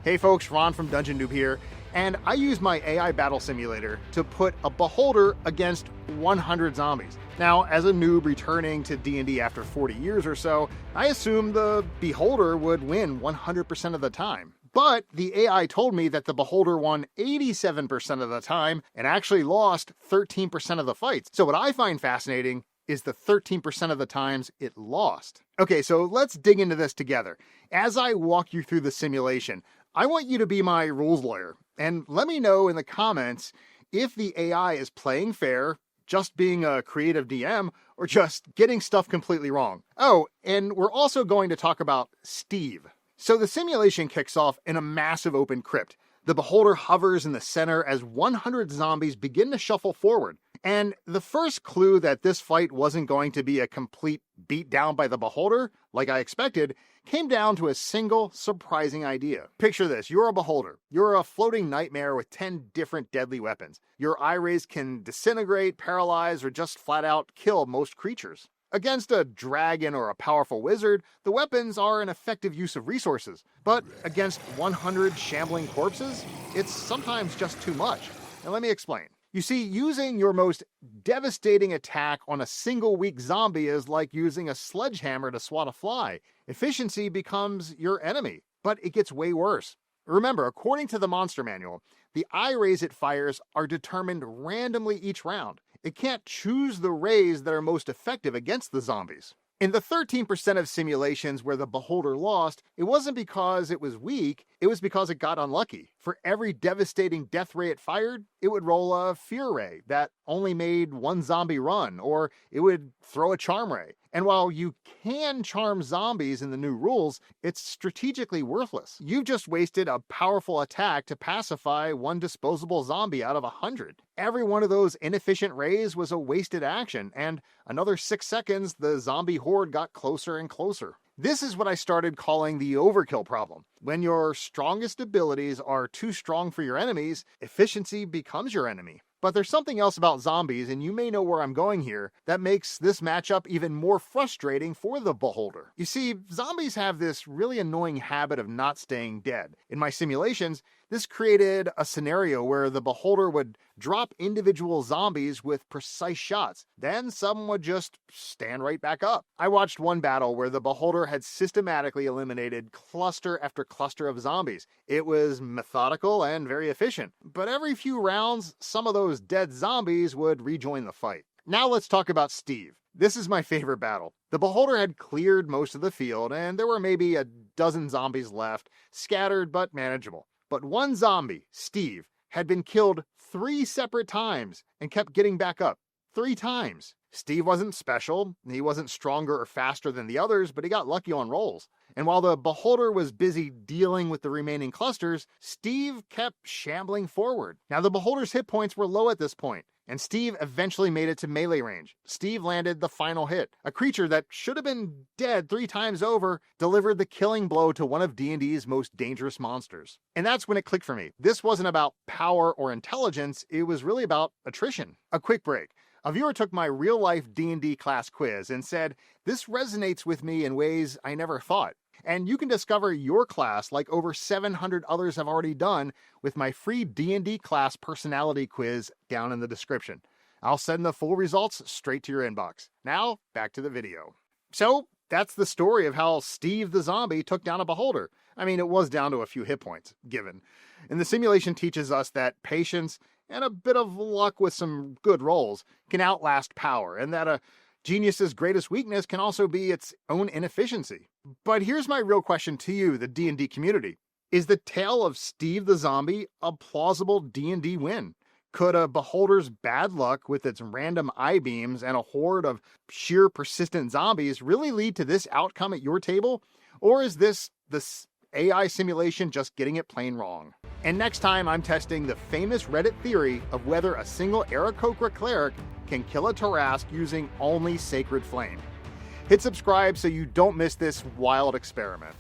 Hey folks, Ron from Dungeon Noob here, and I use my AI battle simulator to put a beholder against 100 zombies. Now, as a noob returning to D&D after 40 years or so, I assumed the beholder would win 100% of the time. But the AI told me that the beholder won 87% of the time and actually lost 13% of the fights. So what I find fascinating is the 13% of the times it lost. Okay, so let's dig into this together. As I walk you through the simulation, I want you to be my rules lawyer, and let me know in the comments if the AI is playing fair, just being a creative DM, or just getting stuff completely wrong. Oh, and we're also going to talk about Steve. So the simulation kicks off in a massive open crypt. The beholder hovers in the center as 100 zombies begin to shuffle forward. And the first clue that this fight wasn't going to be a complete beatdown by the beholder, like I expected, came down to a single surprising idea. Picture this, you're a beholder. You're a floating nightmare with 10 different deadly weapons. Your eye rays can disintegrate, paralyze, or just flat out kill most creatures. Against a dragon or a powerful wizard, the weapons are an effective use of resources. But against 100 shambling corpses, it's sometimes just too much. And let me explain. You see, using your most devastating attack on a single weak zombie is like using a sledgehammer to swat a fly. Efficiency becomes your enemy, but it gets way worse. Remember, according to the monster manual, the eye rays it fires are determined randomly each round. It can't choose the rays that are most effective against the zombies. In the 13% of simulations where the beholder lost, it wasn't because it was weak, it was because it got unlucky. For every devastating death ray it fired, it would roll a fear ray that only made one zombie run, or it would throw a charm ray. And while you can charm zombies in the new rules, it's strategically worthless. You've just wasted a powerful attack to pacify one disposable zombie out of 100. Every one of those inefficient rays was a wasted action, and another 6 seconds, the zombie horde got closer and closer. This is what I started calling the overkill problem. When your strongest abilities are too strong for your enemies, efficiency becomes your enemy. But there's something else about zombies, and you may know where I'm going here, that makes this matchup even more frustrating for the beholder. You see, zombies have this really annoying habit of not staying dead. In my simulations, this created a scenario where the beholder would drop individual zombies with precise shots. Then some would just stand right back up. I watched one battle where the beholder had systematically eliminated cluster after cluster of zombies. It was methodical and very efficient. But every few rounds, some of those dead zombies would rejoin the fight. Now let's talk about Steve. This is my favorite battle. The beholder had cleared most of the field, and there were maybe a dozen zombies left, scattered but manageable. But one zombie, Steve, had been killed 3 separate times and kept getting back up. 3 times. Steve wasn't special, he wasn't stronger or faster than the others, but he got lucky on rolls. And while the beholder was busy dealing with the remaining clusters, Steve kept shambling forward. Now the beholder's hit points were low at this point, and Steve eventually made it to melee range. Steve landed the final hit. A creature that should have been dead 3 times over delivered the killing blow to one of D&D's most dangerous monsters. And that's when it clicked for me. This wasn't about power or intelligence, it was really about attrition. A quick break. A viewer took my real-life D&D class quiz and said, "This resonates with me in ways I never thought." And you can discover your class like over 700 others have already done with my free D&D class personality quiz down in the description. I'll send the full results straight to your inbox. Now, back to the video. So, that's the story of how Steve the zombie took down a beholder. I mean, it was down to a few hit points, given. And the simulation teaches us that patience and a bit of luck with some good rolls can outlast power, and that a genius's greatest weakness can also be its own inefficiency. But here's my real question to you, the D&D community. Is the tale of Steve the zombie a plausible D&D win? Could a beholder's bad luck with its random eye beams and a horde of sheer persistent zombies really lead to this outcome at your table? Or is this AI simulation just getting it plain wrong? And next time I'm testing the famous Reddit theory of whether a single Aarakocra cleric can kill a Tarrasque using only Sacred Flame. Hit subscribe so you don't miss this wild experiment.